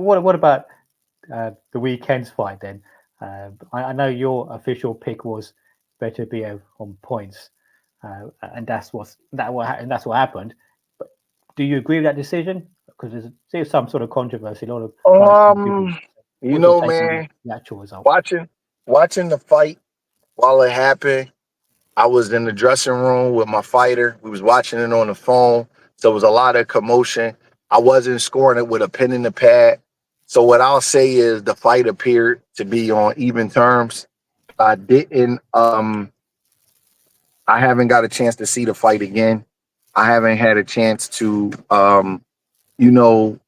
What about the weekend's fight then? I know your official pick was Beterbiev on points, and that's what happened. But do you agree with that decision? Because there's some sort of controversy. A lot of people Um, you what's your know, take on man, the actual result? watching watching the fight while it happened, I was in the dressing room with my fighter. We was watching it on the phone. So it was a lot of commotion. I wasn't scoring it with a pen in the pad. So what I'll say is the fight appeared to be on even terms. I didn't I haven't got a chance to see the fight again. I haven't had a chance to you know,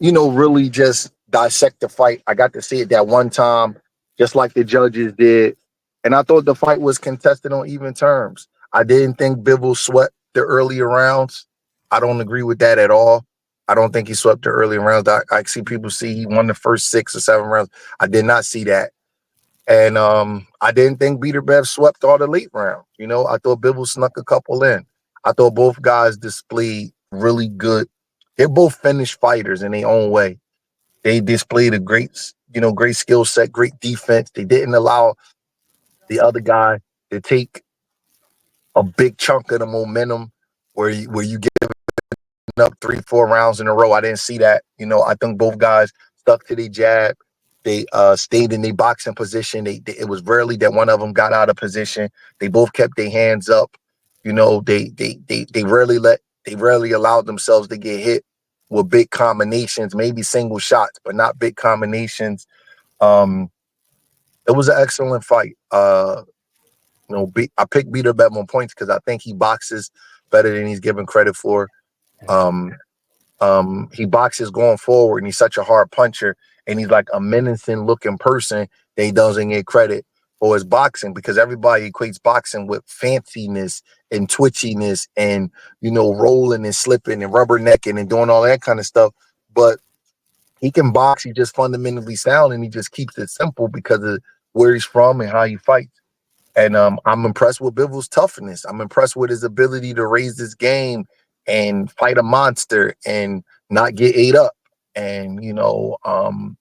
really just dissect the fight. I got to see it that one time, just like the judges did. And I thought the fight was contested on even terms. I didn't think Bivol swept the earlier rounds. I don't agree with that at all. I don't think he swept the earlier rounds. I see people see he won the first 6 or 7 rounds. I did not see that. And I didn't think Beterbiev swept all the late round. I thought Bivol snuck a couple in. I thought both guys displayed really good. They're both finished fighters in their own way. They displayed a great skill set, great defense. They didn't allow the other guy to take a big chunk of the momentum where you get up 3, 4 rounds in a row. I didn't see that. I think both guys stuck to their jab. They stayed in their boxing position. It was rarely that one of them got out of position. They both kept their hands up. They rarely allowed themselves to get hit with big combinations, maybe single shots, but not big combinations. Um, it was an excellent fight. I picked Beterbiev on points because I think he boxes better than he's given credit for. Um, he boxes going forward, and he's such a hard puncher, and he's like a menacing looking person that he doesn't get credit for his boxing, because everybody equates boxing with fanciness and twitchiness and rolling and slipping and rubbernecking and doing all that kind of stuff. But he can box. He's just fundamentally sound, and he just keeps it simple because of where he's from and how he fights. And I'm impressed with Bivol's toughness. I'm impressed with his ability to raise this game and fight a monster and not get ate up. And I'm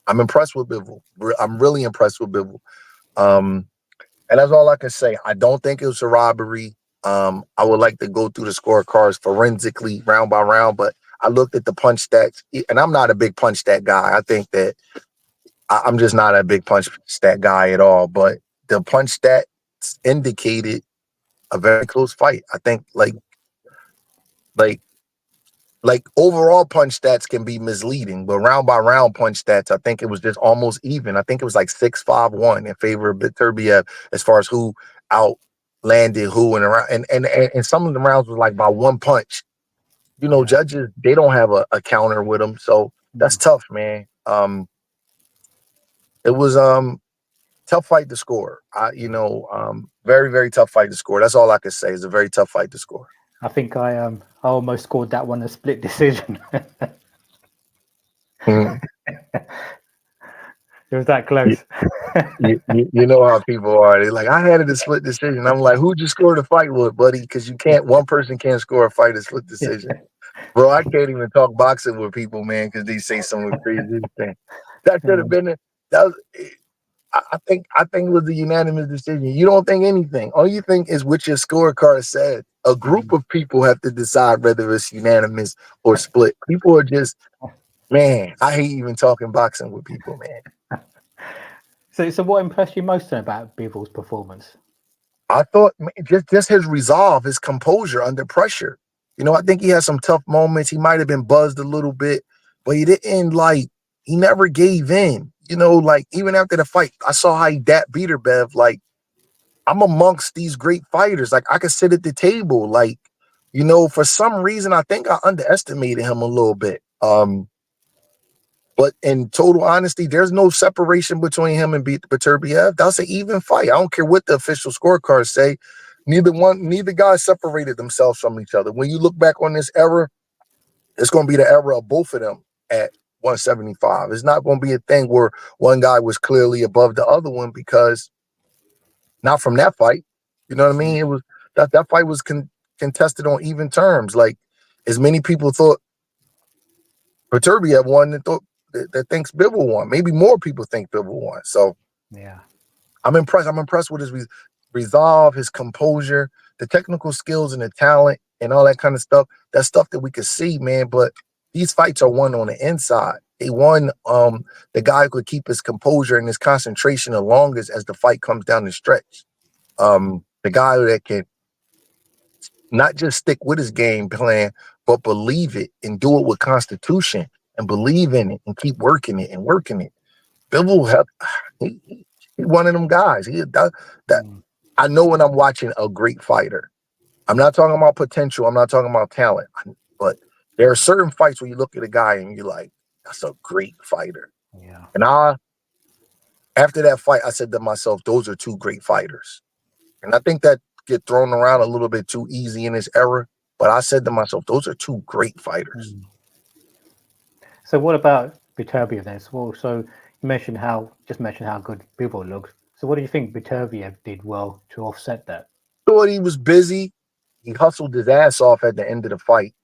impressed with Bivol. I'm really impressed with Bivol. Um, and that's all I can say. I don't think it was a robbery. I would like to go through the scorecards forensically, round by round, but I looked at the punch stats, and I'm not a big punch stat guy. I think that I'm just not a big punch stat guy at all. But the punch stats indicated a very close fight. I think like overall punch stats can be misleading, but round by round punch stats, I think it was just almost even. I think it was like 6-5-1 in favor of Beterbiev as far as who outlanded who and around, and some of the rounds was like by one punch. Judges, they don't have a counter with them, so that's tough, man. It was tough fight to score. Very, very tough fight to score. That's all I can say. It's a very tough fight to score. I think I almost scored that one a split decision. Mhm. It was that You, close. you know how people are. They're like, I had it a split decision. I'm like, who'd you score the fight with, buddy? Because one person can't score a fight a split decision. Bro, I can't even talk boxing with people, man, because they say some crazy thing. That should have been it. That was, I think it was a unanimous decision. You don't think anything. All you think is what your scorecard said. A group of people have to decide whether it's unanimous or split. People are just, man, I hate even talking boxing with people, man. So what impressed you most then about Bivol's performance? I thought just his resolve, his composure under pressure. I think he had some tough moments. He might have been buzzed a little bit, but he never gave in. Even after the fight, I saw how he dapped Beterbiev. Like, I'm amongst these great fighters. Like, I could sit at the table. Like, for some reason, I think I underestimated him a little bit. But in total honesty, there's no separation between him and Beterbiev. That's an even fight. I don't care what the official scorecards say. Neither guy separated themselves from each other. When you look back on this era, it's going to be the era of both of them at 175. It's not going to be a thing where one guy was clearly above the other one, because not from that fight. You know what I mean? It was that fight was contested on even terms. Like, as many people thought Beterbiev won and thought that thinks Bivol won. Maybe more people think Bivol won. So Yeah. I'm impressed. I'm impressed with his resolve, his composure, the technical skills and the talent and all that kind of stuff. That's stuff that we could see, man. But these fights are won on the inside. They won the guy who could keep his composure and his concentration the longest as the fight comes down the stretch. The guy that can not just stick with his game plan, but believe it and do it with constitution and believe in it and keep working it and working it. Bivol have he one of them guys. That Mm. I know when I'm watching a great fighter. I'm not talking about potential. I'm not talking about talent. But there are certain fights where you look at a guy and you're like, that's a great fighter. Yeah. And after that fight, I said to myself, those are two great fighters. And I think that get thrown around a little bit too easy in this era. But I said to myself, those are two great fighters. Mm. So what about Beterbiev then? So you mentioned how good Bivol looked. So what do you think Beterbiev did well to offset that? Thought he was busy. He hustled his ass off at the end of the fight,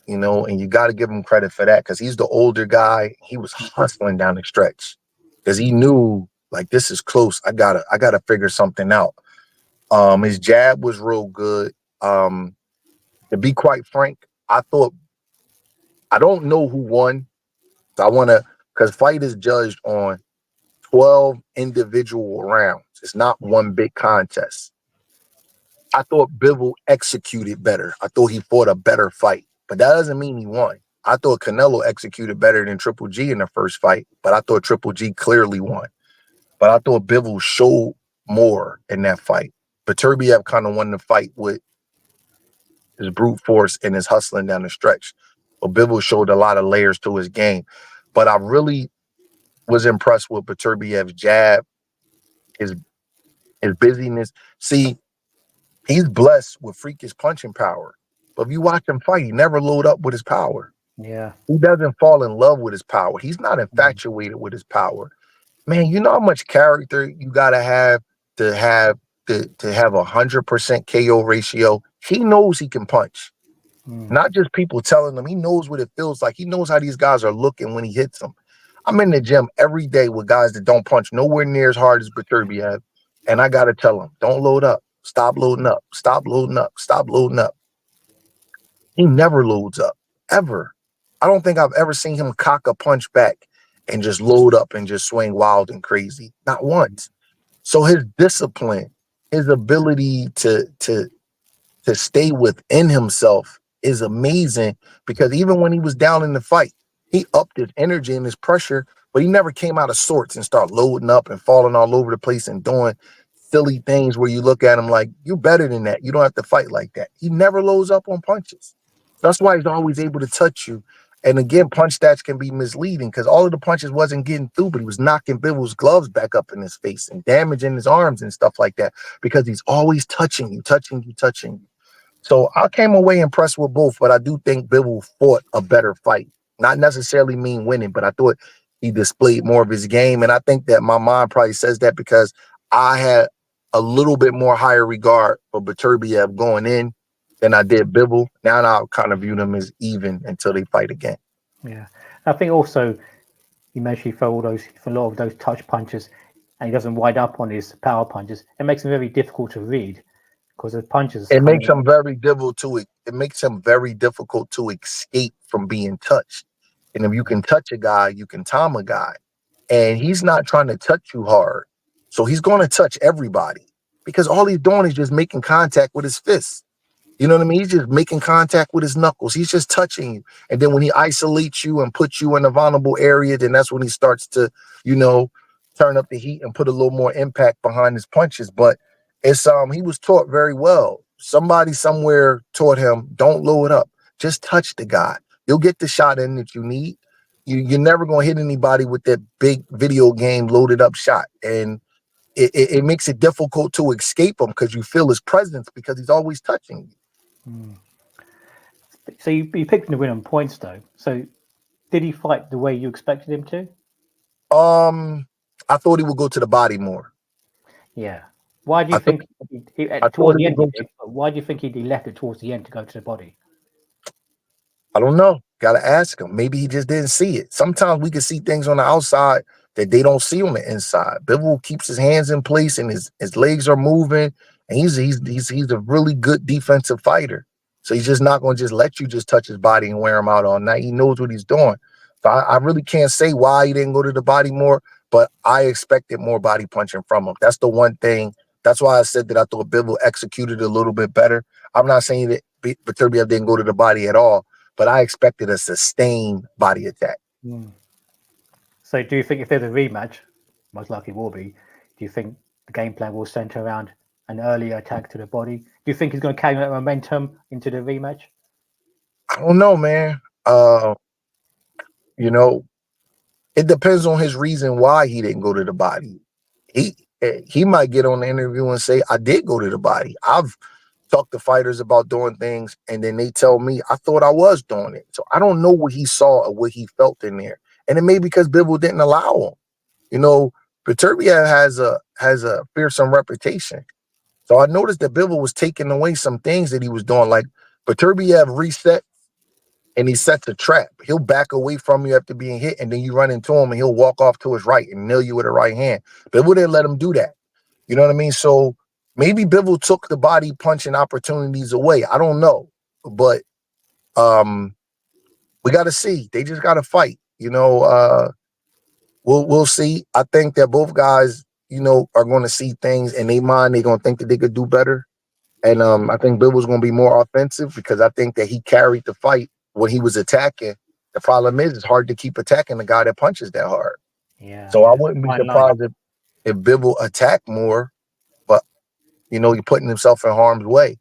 and you got to give him credit for that because he's the older guy. He was hustling down the stretch because he knew like this is close. I gotta figure something out. His jab was real good. To be quite frank, I don't know who won. So because fight is judged on 12 individual rounds. It's not one big contest. I thought Bivol executed better. I thought he fought a better fight, but that doesn't mean he won. I thought Canelo executed better than Triple G in the first fight, but I thought Triple G clearly won. But I thought Bivol showed more in that fight. Beterbiev kind of won the fight with his brute force and his hustling down the stretch. But Bivol showed a lot of layers to his game. But I really was impressed with Beterbiev's jab, his busyness. See, he's blessed with freakish punching power. But if you watch him fight, he never load up with his power. Yeah. He doesn't fall in love with his power. He's not Mm. infatuated with his power. Man, you know how much character you gotta have to have 100% KO ratio. He knows he can punch. Mm. Not just people telling him. He knows what it feels like. He knows how these guys are looking when he hits them. I'm in the gym every day with guys that don't punch nowhere near as hard as Beterbiev, and I gotta tell them, don't load up. Stop loading up. Stop loading up. Stop loading up. He never loads up, ever. I don't think I've ever seen him cock a punch back and just load up and just swing wild and crazy. Not once. So his discipline, his ability to stay within himself is amazing because even when he was down in the fight, he upped his energy and his pressure, but he never came out of sorts and started loading up and falling all over the place and doing silly things where you look at him like, you're better than that. You don't have to fight like that. He never loads up on punches. That's why he's always able to touch you. And again, punch stats can be misleading because all of the punches wasn't getting through, but he was knocking Bivol's gloves back up in his face and damaging his arms and stuff like that because he's always touching you, touching you, touching you. So I came away impressed with both, but I do think Bivol fought a better fight. Not necessarily mean winning, but I thought he displayed more of his game. And I think that my mind probably says that because I had a little bit more higher regard for Beterbiev going in than I did Bivol. Now I kind of view them as even until they fight again. Yeah. I think also you mentioned he throw a lot of those touch punches, and he doesn't wind up on his power punches. It makes him very difficult to read because the punches It coming makes in. him very difficult to escape from being touched. And if you can touch a guy, you can time a guy. And he's not trying to touch you hard. So he's going to touch everybody because all he's doing is just making contact with his fists. You know what I mean? He's just making contact with his knuckles. He's just touching you. And then when he isolates you and puts you in a vulnerable area, then that's when he starts to, turn up the heat and put a little more impact behind his punches. But it's he was taught very well. Somebody somewhere taught him, don't load up. Just touch the guy. You'll get the shot in that you need. You're never going to hit anybody with that big video game loaded up shot. And it makes it difficult to escape him because you feel his presence because he's always touching you. Mm. So you picked him to win on points, though. So did he fight the way you expected him to? I thought he would go to the body more. Yeah. Why do you I thought think I thought towards he the would end he go to. did? But why do you think he left it towards the end to go to the body? I don't know. Got to ask him. Maybe he just didn't see it. Sometimes we can see things on the outside that they don't see on the inside. Bivol keeps his hands in place and his legs are moving, and he's a really good defensive fighter. So he's just not going to just let you just touch his body and wear him out all night. He knows what he's doing. So I really can't say why he didn't go to the body more, but I expected more body punching from him. That's the one thing. That's why I said that I thought Bivol executed a little bit better. I'm not saying that Beterbiev didn't go to the body at all, but I expected a sustained body attack. Mm. So do you think if there's a rematch, most likely will be, do you think the game plan will center around an early attack to the body? Do you think he's going to carry that momentum into the rematch? I don't know, man. You know, it depends on his reason why he didn't go to the body. He might get on the interview and say, I did go to the body. I've talked to fighters about doing things, and then they tell me I thought I was doing it. So I don't know what he saw or what he felt in there. And it may be because Bivol didn't allow him. You know, Beterbiev has a fearsome reputation. So I noticed that Bivol was taking away some things that he was doing. Like Beterbiev reset and he sets a trap. He'll back away from you after being hit, and then you run into him and he'll walk off to his right and nail you with a right hand. Bivol didn't let him do that. You know what I mean? So maybe Bivol took the body punching opportunities away. I don't know. But we got to see. They just got to fight. We'll see. I think that both guys, are going to see things in their mind. They're going to think that they could do better. And I think Bivol's going to be more offensive because I think that he carried the fight when he was attacking. The problem is it's hard to keep attacking the guy that punches that hard. Yeah, So I yeah. wouldn't be Fine line. surprised if Bivol attacked more, but you're putting himself in harm's way.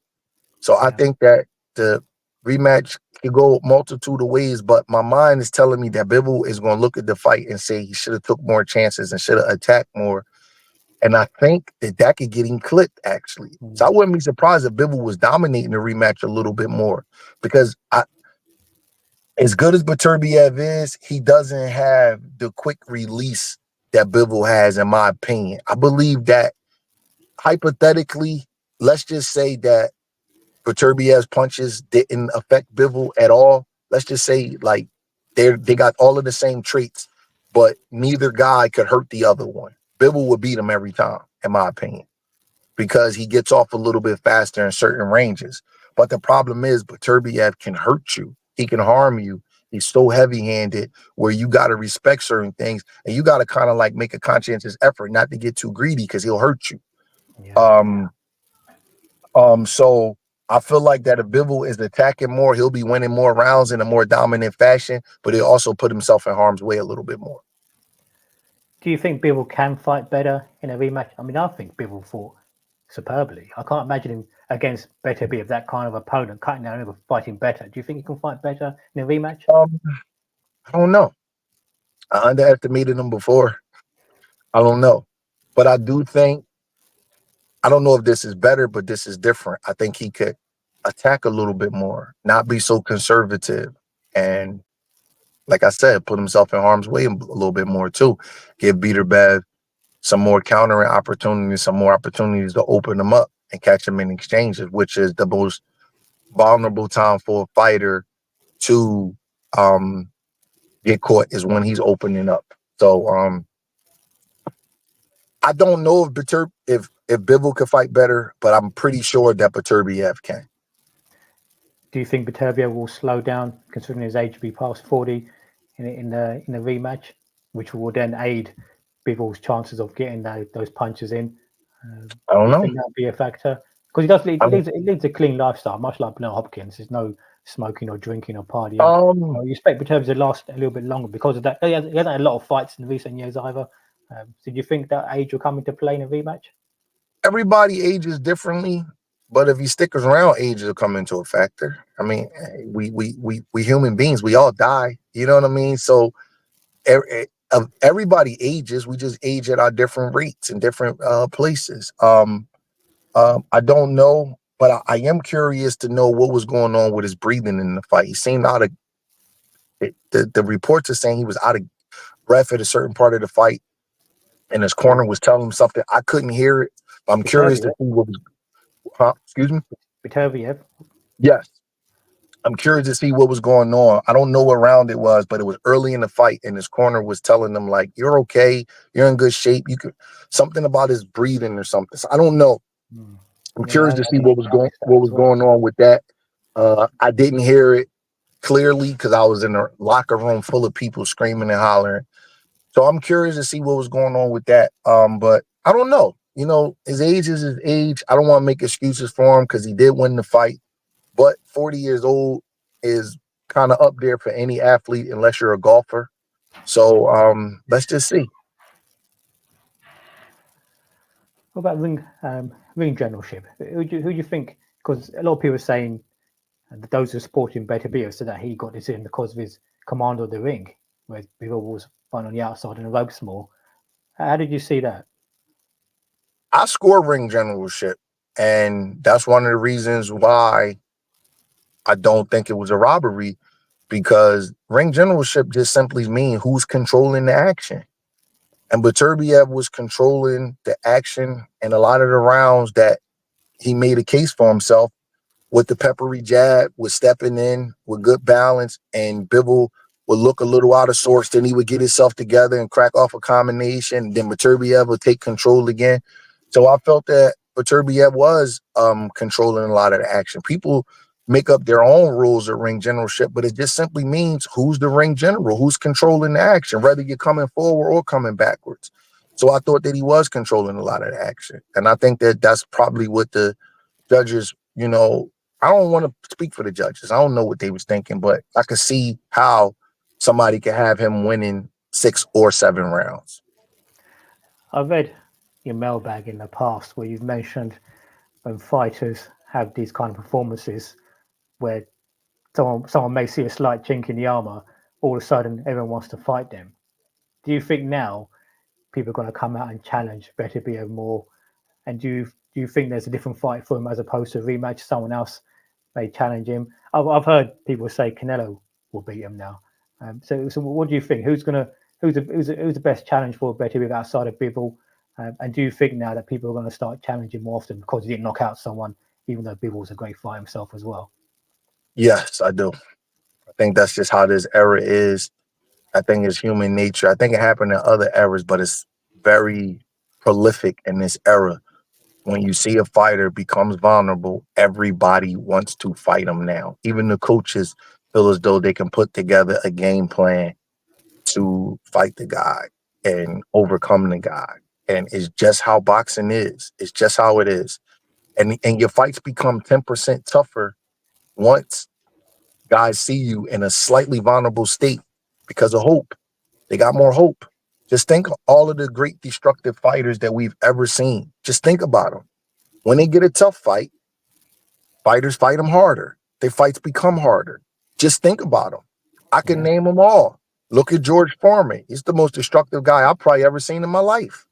So I Yeah. think that the rematch could go a multitude of ways, but my mind is telling me that Bivol is going to look at the fight and say he should have took more chances and should have attacked more. And I think that could get him clipped, actually. So I Mm. wouldn't be surprised if Bivol was dominating the rematch a little bit more because as good as Beterbiev is, he doesn't have the quick release that Bivol has, in my opinion. I believe that hypothetically, let's just say that Beterbiev's punches didn't affect Bivol at all. Let's just say like they got all of the same traits, but neither guy could hurt the other one. Bivol would beat him every time, in my opinion, because he gets off a little bit faster in certain ranges. But the problem is Beterbiev can hurt you. He can harm you. He's so heavy-handed where you got to respect certain things and you got to kind of like make a conscientious effort not to get too greedy because he'll hurt you. Yeah. Um, so I feel like that if Bivol is attacking more, he'll be winning more rounds in a more dominant fashion, but he'll also put himself in harm's way a little bit more. Do you think Bivol can fight better in a rematch? I mean, I think Bivol fought superbly. I can't imagine him against Beterbiev, that kind of opponent, cutting down and fighting better. Do you think he can fight better in a rematch? Um, I don't know. I underestimated him before. I don't know. But I do think, I don't know if this is better, but this is different. I think he could attack a little bit more, not be so conservative. And like I said, put himself in harm's way a little bit more too. Give Beterbiev some more countering opportunities, some more opportunities to open them up and catch them in exchanges, which is the most vulnerable time for a fighter to get caught is when he's opening up. So I don't know if Bivol could fight better, but I'm pretty sure that Beterbiev can. Do you think Beterbiev will slow down, considering his age to be past 40, in the rematch, which will then aid Bivol's chances of getting those punches in? I don't Do you know. think that'll be a factor? Because he does lead, I he mean, leads, he leads a clean lifestyle, much like Bernard Hopkins. There's no smoking or drinking or partying. um, You expect Beterbiev to last a little bit longer because of that. He hasn't had a lot of fights in recent years either. So do you think that age will come into play in a rematch? everybody ages differently, but if he sticks around, age will come into a factor. I mean, we human beings, we all die. You know what I mean? So everybody ages. We just age at our different rates in different places. I don't know, but I am curious to know what was going on with his breathing in the fight. He seemed out of it. The reports are saying he was out of breath at a certain part of the fight, and his corner was telling him something. I couldn't hear it, but I'm curious to Beterbiev, see what was. Huh? Excuse me. Beterbiev. Yes. I'm curious to see what was going on. I don't know what round it was, but it was early in the fight, and his corner was telling him like, "You're okay. You're in good shape. You could something about his breathing or something." So I don't know. Mm. I'm Yeah, curious to see I missed that what as was well. going on with that. I didn't hear it clearly because I was in a locker room full of people screaming and hollering. So I'm curious to see what was going on with that. But I don't know. You know, his age is his age. I don't want to make excuses for him because he did win the fight. But 40 years old is kind of up there for any athlete unless you're a golfer. So let's just see. What about ring generalship? Who do you think? Because a lot of people are saying that those who are supporting Beterbiev said that he got this in because of his command of the ring, whereas Bivol was fine on the outside and the ropes more. How did you see that? I score ring generalship, and that's one of the reasons why I don't think it was a robbery because ring generalship just simply means who's controlling the action. And Beterbiev was controlling the action and a lot of the rounds that he made a case for himself with the peppery jab, with stepping in with good balance, and Bivol would look a little out of sorts. Then he would get himself together and crack off a combination. Then Beterbiev would take control again. So I felt that Beterbiev was controlling a lot of the action. People make up their own rules of ring generalship, but it just simply means who's the ring general, who's controlling the action, whether you're coming forward or coming backwards. So I thought that he was controlling a lot of the action. And I think that that's probably what the judges, you know, I don't want to speak for the judges. I don't know what they was thinking, but I could see how somebody could have him winning 6 or 7 rounds. I've read your mailbag in the past where you've mentioned when fighters have these kind of performances where someone may see a slight chink in the armor, all of a sudden everyone wants to fight them. Do you think now people are going to come out and challenge Beterbiev more? And do you think there's a different fight for him as opposed to a rematch? Someone else may challenge him. I've heard people say Canelo will beat him now. So what do you think? Who's the best challenge for Beterbiev outside of Bivol? And do you think now that people are going to start challenging more often because he didn't knock out someone, even though Bivol's a great fighter himself as well? Yes, I do. I think that's just how this era is. I think it's human nature. I think it happened in other eras, but it's very prolific in this era. When you see a fighter becomes vulnerable, everybody wants to fight him now. Even the coaches feel as though they can put together a game plan to fight the guy and overcome the guy. And it's just how boxing is. It's just how it is. And your fights become 10% tougher once guys see you in a slightly vulnerable state because of hope. They got more hope. Just think of all of the great destructive fighters that we've ever seen. Just think about them. When they get a tough fight, fighters fight them harder. Their fights become harder. Just think about them. I can Yeah, name them all. Look at George Foreman. He's the most destructive guy I've probably ever seen in my life.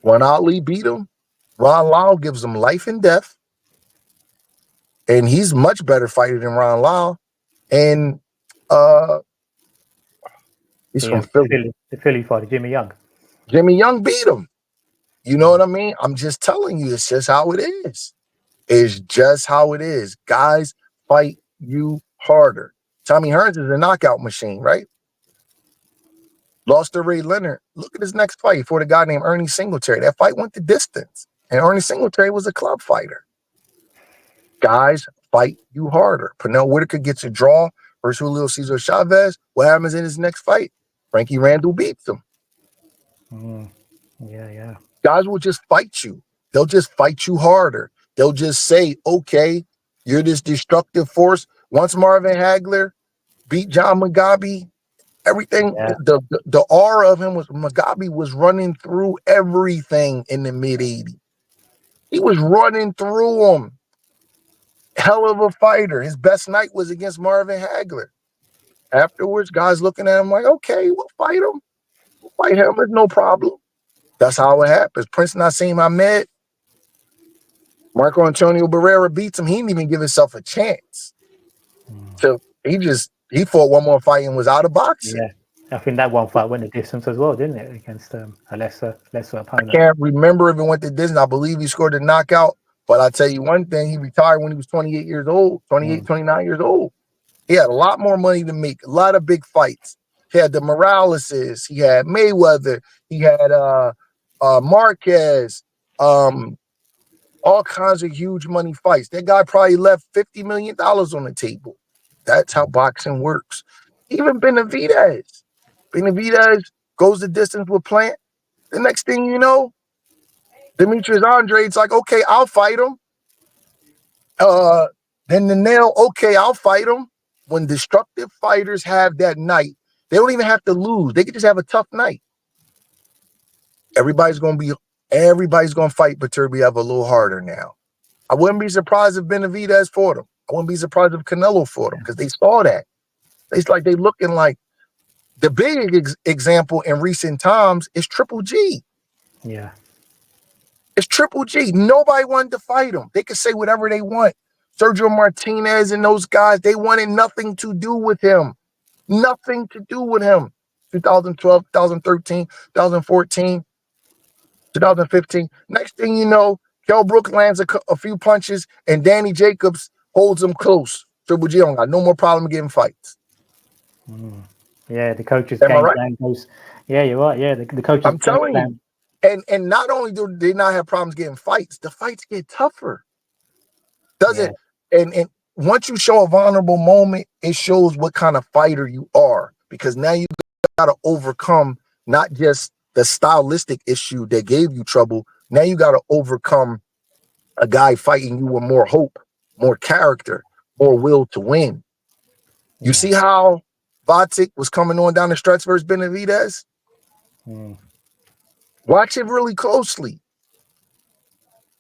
When Ali beat him, Ron Lau gives him life and death, and he's much better fighter than Ron Lau. And uh, he's the from Philly. Philly fighter Jimmy Young. Jimmy Young beat him. You know what I mean? I'm just telling you, it's just how it is. It's just how it is. Guys fight you harder. Tommy Hearns is a knockout machine, right? Lost to Ray Leonard. Look at his next fight for the guy named Ernie Singletary. That fight went the distance. And Ernie Singletary was a club fighter. Guys fight you harder. Pernell Whitaker gets a draw versus Julio Cesar Chavez. What happens in his next fight? Frankie Randall beats him. Mm, yeah, yeah, Guys will just fight you. They'll just fight you harder. They'll just say, okay, you're this destructive force. Once Marvin Hagler beat John Mugabe, everything, yeah, the aura of him was Mugabe was running through everything in the mid 80s. He was running through them. Hell of a fighter. His best night was against Marvin Hagler. Afterwards, guys looking at him like, okay, we'll fight him. We'll fight him. There's no problem. That's how it happens. Prince Nassim Ahmed, Marco Antonio Barrera beats him. He didn't even give himself a chance. mm, So he fought one more fight and was out of boxing. yeah. I think that one fight went the distance as well, didn't it, against a lesser I opponent? can't remember if it went to Disney. I believe he scored a knockout. But I tell you one thing, he retired when he was 28 years old, 28, Mm, 29 years old. He had a lot more money to make, a lot of big fights. He had the Moraleses, he had Mayweather, he had Marquez, all kinds of huge money fights. That guy probably left $50 million on the table. That's how boxing works. Even Benavidez. Benavidez goes the distance with Plant. The next thing you know, Demetrius Andre's like, okay, I'll fight him. Then the nail, okay, I'll fight him. When destructive fighters have that night, they don't even have to lose. They can just have a tough night. Everybody's gonna fight Beterbiev a little harder now. I wouldn't be surprised if Benavidez fought him. I wouldn't be surprised if Canelo fought him because they saw that. They looking like the big example in recent times is Triple G. Yeah. It's Triple G. Nobody wanted to fight him. They could say whatever they want. Sergio Martinez and those guys, they wanted nothing to do with him. Nothing to do with him. 2012, 2013, 2014, 2015. Next thing you know, Kell Brook lands a few punches and Danny Jacobs holds him close. Triple G don't got no more problem getting fights. Yeah, the coach's Am I game right? plan goes. Yeah, you're right. Yeah, the coach's I'm game telling plan. you. And not only do they not have problems getting fights, the fights get tougher. Doesn't and once you show a vulnerable moment, it shows what kind of fighter you are. Because now you got to overcome not just the stylistic issue that gave you trouble. Now you got to overcome a guy fighting you with more hope, more character, more will to win. You see how Vatic was coming on down the stretch versus Benavidez? Watch it really closely.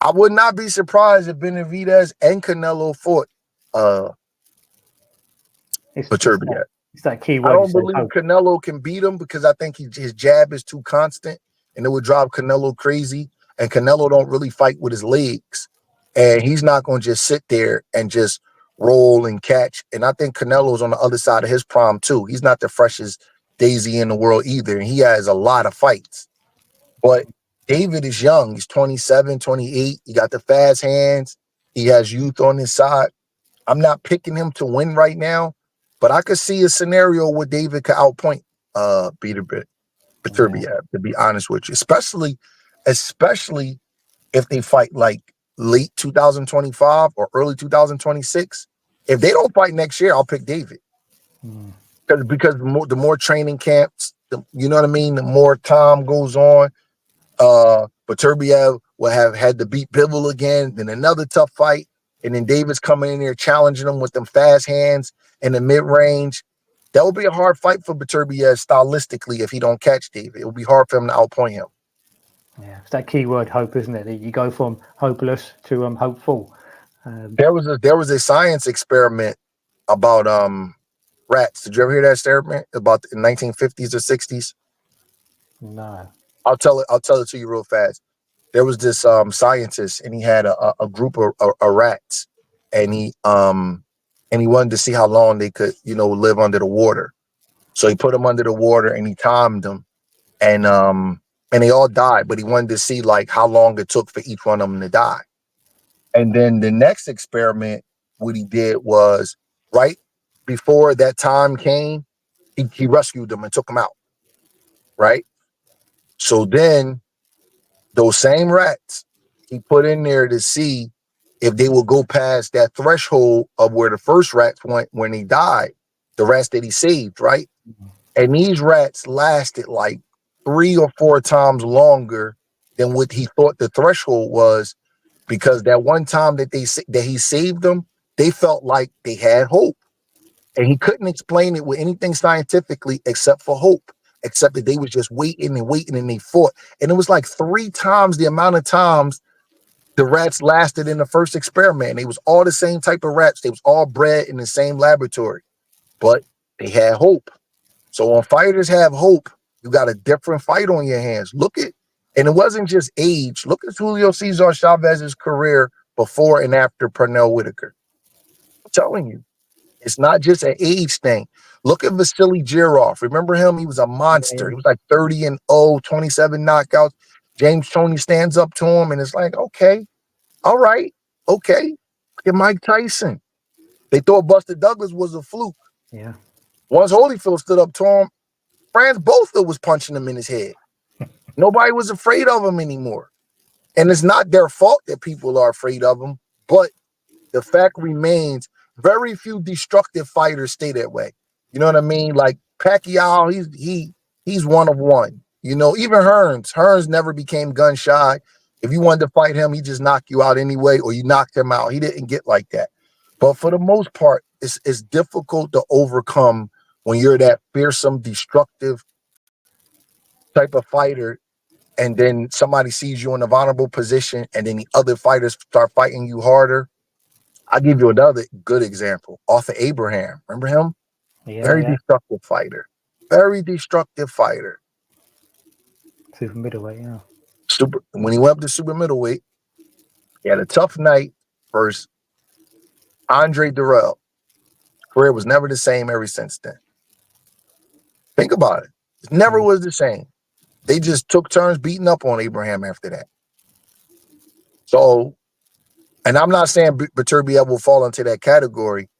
I would not be surprised if Benavidez and Canelo fought Beterbiev. It's that key word. I don't believe Canelo can beat him because I think his jab is too constant and it would drive Canelo crazy. And Canelo don't really fight with his legs. And he's not going to just sit there and just roll and catch. And I think Canelo's on the other side of his prime too. He's not the freshest daisy in the world either. And he has a lot of fights. But David is young. He's 27, 28. He got the fast hands. He has youth on his side. I'm not picking him to win right now, but I could see a scenario where David could outpoint Beterbiev, to be honest with you, especially if they fight like late 2025 or early 2026. If they don't fight next year, I'll pick David. Because the more training camps, you know what I mean, the more time goes on. Beterbiev will have had to beat Bivol again, then another tough fight. And then David's coming in there challenging him with them fast hands in the mid-range. That would be a hard fight for Beterbiev stylistically if he don't catch David. It would be hard for him to outpoint him. Yeah, it's that key word, hope, isn't it? You go from hopeless to hopeful. There was a science experiment about rats. Did you ever hear that experiment about the 1950s or 60s? No. I'll tell it to you real fast. There was this scientist, and he had a group of rats, and he wanted to see how long they could, live under the water. So he put them under the water, and he timed them, and they all died. But he wanted to see like how long it took for each one of them to die. And then the next experiment, what he did was right before that time came, he rescued them and took them out. Right. So then those same rats he put in there to see if they will go past that threshold of where the first rats went when he died, the rats that he saved, right? And these rats lasted like 3 or 4 times longer than what he thought the threshold was, because that one time that he saved them, they felt like they had hope. And he couldn't explain it with anything scientifically except for hope, except that they was just waiting and waiting and they fought. And it was like 3 times the amount of times the rats lasted in the first experiment. They was all the same type of rats. They was all bred in the same laboratory, but they had hope. So when fighters have hope, you got a different fight on your hands. And it wasn't just age. Look at Julio Cesar Chavez's career before and after Pernell Whitaker. I'm telling you. It's not just an age thing. Look at Vasily Girov. Remember him? He was a monster. He was like 30-0, 27 knockouts. James Toney stands up to him and it's like, okay, all right, okay. Look at Mike Tyson. They thought Buster Douglas was a fluke. Yeah. Once Holyfield stood up to him, Franz Botha was punching him in his head. Nobody was afraid of him anymore. And it's not their fault that people are afraid of him, but the fact remains very few destructive fighters stay that way. You know what I mean? Like Pacquiao, he's one of one. You know, even Hearns never became gun shy. If you wanted to fight him, he just knocked you out anyway, or you knocked him out. He didn't get like that. But for the most part, it's difficult to overcome when you're that fearsome, destructive type of fighter, and then somebody sees you in a vulnerable position, and then the other fighters start fighting you harder. I'll give you another good example. Arthur Abraham. Remember him? Yeah. Very Yeah. destructive fighter. Very destructive fighter. Super middleweight. Yeah. When he went up to super middleweight, he had a tough night versus Andre Durrell. Career was never the same ever since then. Think about it. It never was the same. They just took turns beating up on Abraham after that. So, and I'm not saying Beterbiev will fall into that category.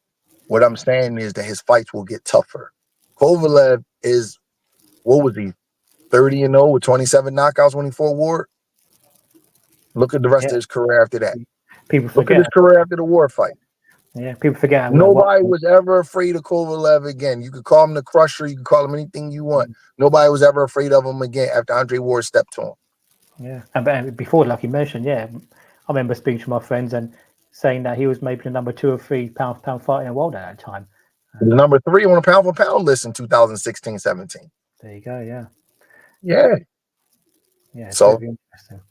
What I'm saying is that his fights will get tougher. Kovalev is, what was he, 30-0 with 27 knockouts when he fought Ward? Look at the rest of his career after that. People Look at forget. his career after the Ward fight. Yeah, people forget. Nobody was ever afraid of Kovalev again. You could call him the Crusher. You could call him anything you want. Nobody was ever afraid of him again after Andre Ward stepped to him. Yeah, and before, like you mentioned, I remember speaking to my friends and saying that he was maybe the number 2 or 3 pound for pound fighter in the world at that time. The number 3 on a pound for pound list in 2016-17. There you go. Yeah. Yeah. Yeah. It's So very interesting.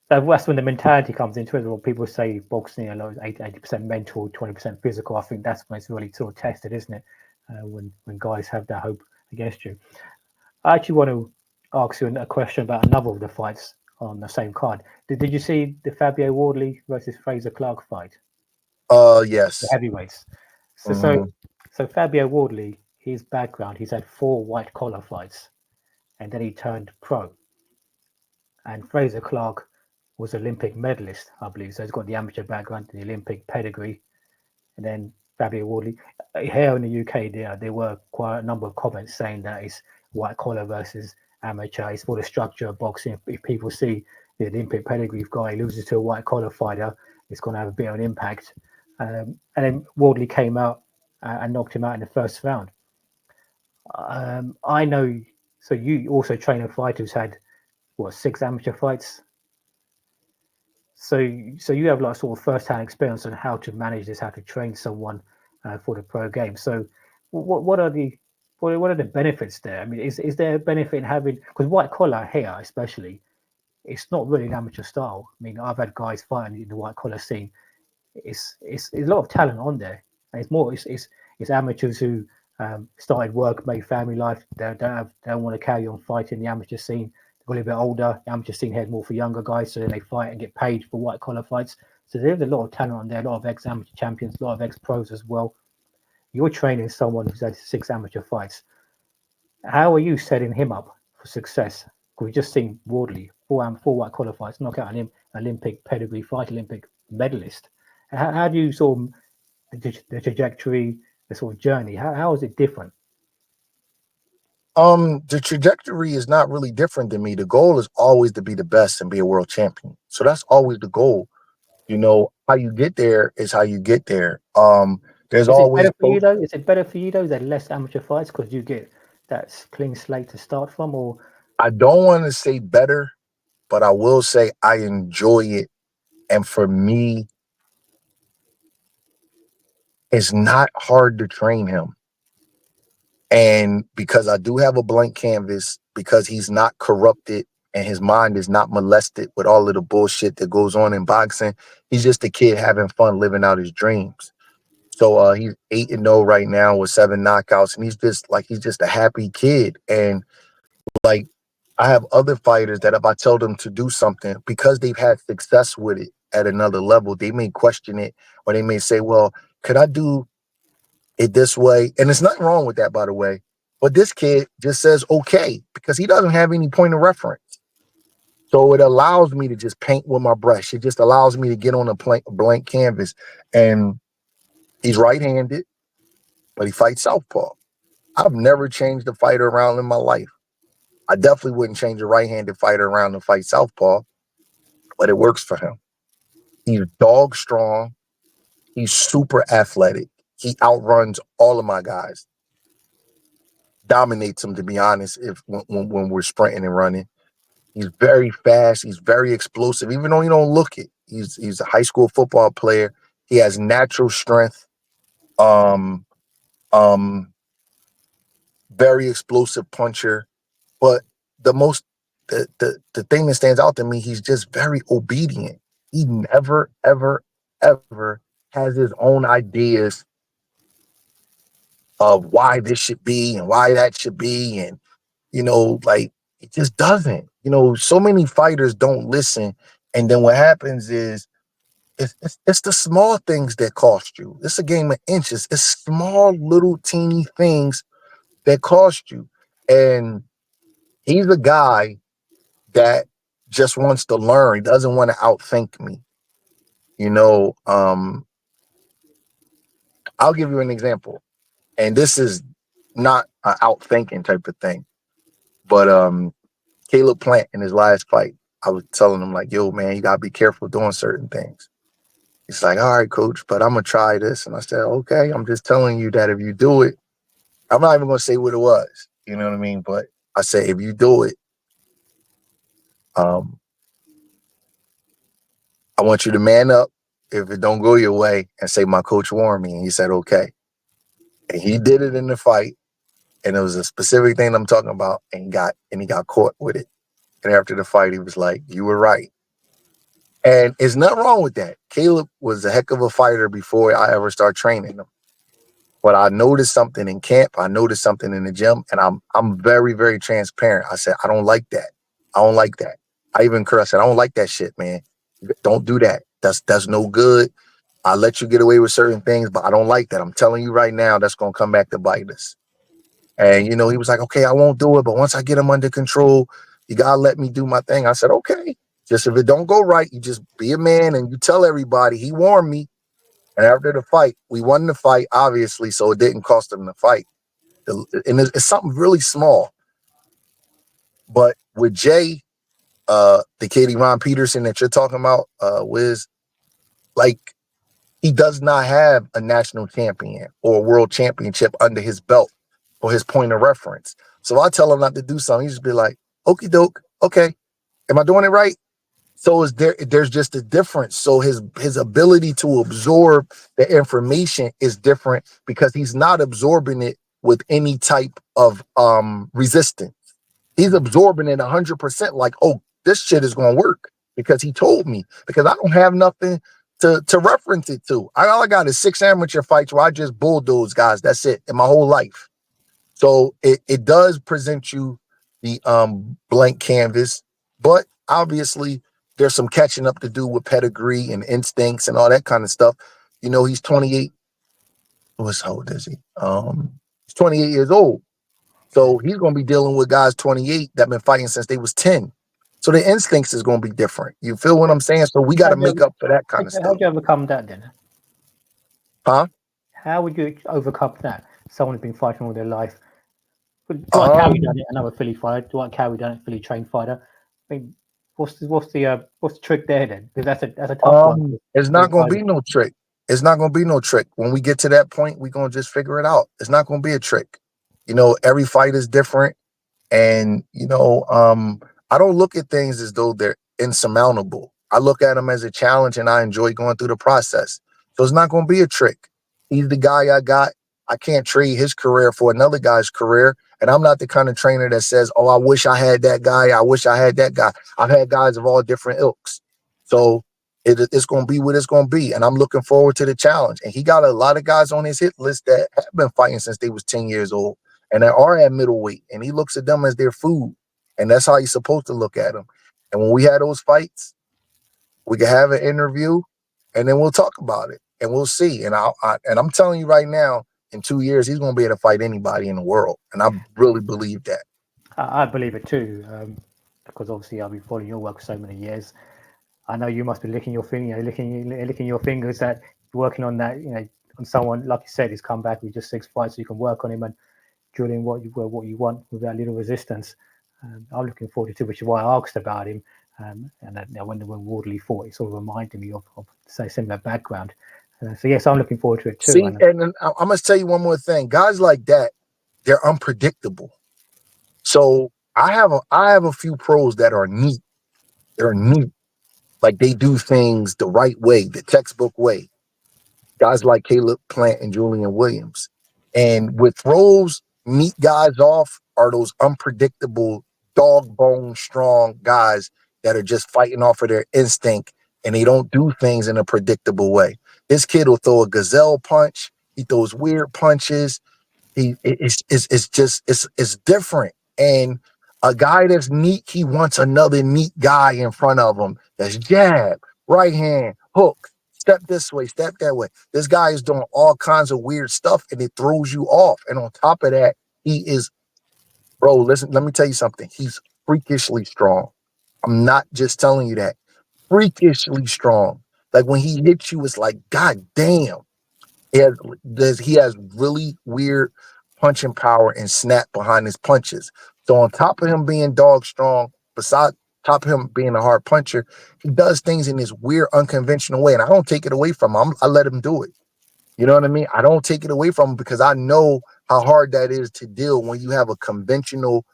That's when the mentality comes into it. Well, people say boxing, 80% mental, 20% physical. I think that's when it's really sort of tested, isn't it? When guys have that hope against you. I actually want to ask you a question about another of the fights on the same card. Did you see the Fabio Wardley versus Fraser Clark fight? Yes. The heavyweights. So Fabio Wardley, his background, he's had 4 white collar fights, and then he turned pro. And Fraser Clark was Olympic medalist, I believe. So he's got the amateur background, the Olympic pedigree. And then Fabio Wardley. Here in the UK, there were quite a number of comments saying that it's white collar versus amateur. It's for the structure of boxing. If people see the Olympic pedigree guy loses to a white collar fighter, it's going to have a bit of an impact. And then Wardley came out and knocked him out in the first round. I know. So you also train a fighter who's had 6 amateur fights. So you have like sort of first-hand experience on how to manage this, how to train someone for the pro game. So what are the benefits there? I mean, is there a benefit in having, because white collar here especially, it's not really an amateur style. I mean, I've had guys fighting in the white collar scene. It's a lot of talent on there, and it's amateurs who started work, made family life. They don't want to carry on fighting the amateur scene. A little bit older, the amateur scene head more for younger guys, so then they fight and get paid for white collar fights. So there's a lot of talent on there, a lot of ex-amateur champions, a lot of ex-pros as well. You're training someone who's had 6 amateur fights. How are you setting him up for success? Because we've just seen Wardley, 4 white collar fights, knock out an Olympic pedigree fight, Olympic medalist. How do you sort of the trajectory, the sort of journey? How is it different? The trajectory is not really different than me. The goal is always to be the best and be a world champion. So that's always the goal. You know, how you get there is how you get there. There's always better for you though? Is it better for you though that less amateur fights because you get that clean slate to start from? Or I don't want to say better, but I will say I enjoy it. And for me, it's not hard to train him. And because I do have a blank canvas, because he's not corrupted and his mind is not molested with all of the bullshit that goes on in boxing, he's just a kid having fun, living out his dreams. So he's 8-0 right now with 7 knockouts, and he's just a happy kid. And like, I have other fighters that if I tell them to do something, because they've had success with it at another level, they may question it, or they may say, well, could I do it this way? And there's nothing wrong with that, by the way. But this kid just says okay, because he doesn't have any point of reference. So it allows me to just paint with my brush. It just allows me to get on a blank canvas. And He's right-handed, but he fights southpaw. I've never changed a fighter around in my life. I definitely wouldn't change a right-handed fighter around to fight southpaw, but it works for him. He's dog strong. He's super athletic. He outruns all of my guys. Dominates them, to be honest, if when we're sprinting and running. He's very fast. He's very explosive, even though you don't look it. He's a high school football player. He has natural strength. Um, um, Very explosive puncher. But the most the thing that stands out to me, he's just very obedient. He never, ever, ever has his own ideas of why this should be and why that should be. And, like, it just doesn't. So many fighters don't listen. And then what happens is it's the small things that cost you. It's a game of inches. It's small, little, teeny things that cost you. And he's a guy that just wants to learn. He doesn't want to outthink me. I'll give you an example. And this is not an outthinking type of thing. But Caleb Plant in his last fight, I was telling him, like, yo, man, you gotta be careful doing certain things. He's like, all right, coach, but I'm gonna try this. And I said, okay, I'm just telling you that if you do it, I'm not even gonna say what it was. You know what I mean? But I said, if you do it, um, I want you to man up if it don't go your way and say my coach warned me. And he said, okay. And he did it in the fight. And it was a specific thing I'm talking about. And he got caught with it. And after the fight, he was like, you were right. And there's nothing wrong with that. Caleb was a heck of a fighter before I ever started training him. But I noticed something in camp. I noticed something in the gym. And I'm very, very transparent. I said, I don't like that. I don't like that. I even cursed. I said, I don't like that shit, man. Don't do that. That's no good. I let you get away with certain things, but I don't like that. I'm telling you right now, that's going to come back to bite us. And, he was like, okay, I won't do it. But once I get him under control, you got to let me do my thing. I said, okay. Just if it don't go right, you just be a man and you tell everybody. He warned me. And after the fight, we won the fight, obviously, so it didn't cost him the fight. And it's something really small. But with Jay, the kid Erron Peterson that you're talking about, Wiz, like, he does not have a national champion or a world championship under his belt for his point of reference. So I tell him not to do something. He just be like, okie doke, okay. Am I doing it right? So there's just a difference. So his ability to absorb the information is different because he's not absorbing it with any type of resistance. He's absorbing it 100% like, oh, this shit is going to work because he told me, because I don't have nothing to reference it to. All I got is 6 amateur fights where I just bulldoze guys. That's it in my whole life. So it does present you the blank canvas, but obviously there's some catching up to do with pedigree and instincts and all that kind of stuff. He's 28. How old is he? He's 28 years old. So he's going to be dealing with guys 28 that have been fighting since they was 10. So the instincts is going to be different. You feel what I'm saying? So we got to make up for that kind of How stuff. do you overcome that then? Huh? How would you overcome that? Someone who's been fighting all their life. Dwight Carey done it, another Philly fighter. Dwight Carey done it, Philly trained fighter. I mean, what's the trick there then? Because that's a tough one. It's not going to be no trick. It's not going to be no trick. When we get to that point, we're going to just figure it out. It's not going to be a trick. Every fight is different. And, I don't look at things as though they're insurmountable. I look at them as a challenge and I enjoy going through the process. So it's not going to be a trick. He's the guy I got. I can't trade his career for another guy's career. And I'm not the kind of trainer that says, oh, I wish I had that guy. I wish I had that guy. I've had guys of all different ilks. So it's going to be what it's going to be. And I'm looking forward to the challenge. And he got a lot of guys on his hit list that have been fighting since they was 10 years old and that are at middleweight. And he looks at them as their food. And that's how you're supposed to look at them. And when we had those fights, we can have an interview and then we'll talk about it and we'll see. And I'm telling you right now, in 2 years, he's going to be able to fight anybody in the world. And I really believe that. I believe it too, because obviously I've been following your work for so many years. I know you must be licking your finger, licking your fingers that you're working on that, on someone like you said, he's come back with just 6 fights, so you can work on him and drill in what you want without little resistance. I'm looking forward to it, which is why I asked about him. And when Wardley fought, it sort of reminded me of say similar background. So yes, I'm looking forward to it too. See, and I must tell you one more thing. Guys like that, they're unpredictable. So I have a few pros that are neat. They're neat. Like they do things the right way, the textbook way. Guys like Caleb Plant and Julian Williams. And what throws neat guys off are those unpredictable, dog bone strong guys that are just fighting off of their instinct and they don't do things in a predictable way. This kid will throw a gazelle punch. He throws weird punches. It's different. And a guy that's neat, he wants another neat guy in front of him that's jab, right hand, hook, step this way, step that way. This guy is doing all kinds of weird stuff and it throws you off. And on top of that, he is, bro, listen, let me tell you something. He's freakishly strong. I'm not just telling you that. Freakishly strong. Like when he hits you, it's like, God damn. He has really weird punching power and snap behind his punches. So on top of him being dog strong, beside top of him being a hard puncher, he does things in this weird, unconventional way. And I don't take it away from him. I let him do it. You know what I mean? I don't take it away from him because I know how hard that is to deal when you have a conventional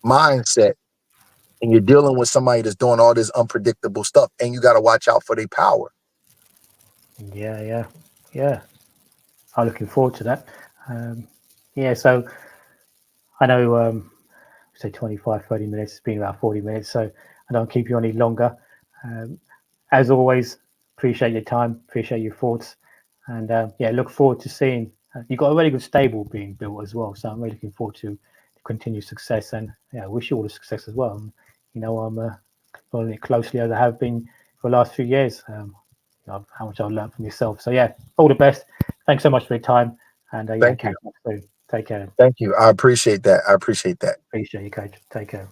mindset and you're dealing with somebody that's doing all this unpredictable stuff and you got to watch out for their power. Yeah. I'm looking forward to that. So I know, say 25, 30 minutes, it's been about 40 minutes, so I don't keep you any longer. As always, appreciate your time, appreciate your thoughts, and look forward to seeing, you've got a really good stable being built as well, so I'm really looking forward to continued success, and wish you all the success as well. I'm following it closely as I have been for the last few years. How much I've learned from yourself. So all the best. Thanks so much for your time. And Thank you. Take care. Thank you. I appreciate that. Appreciate you, Coach. Take care.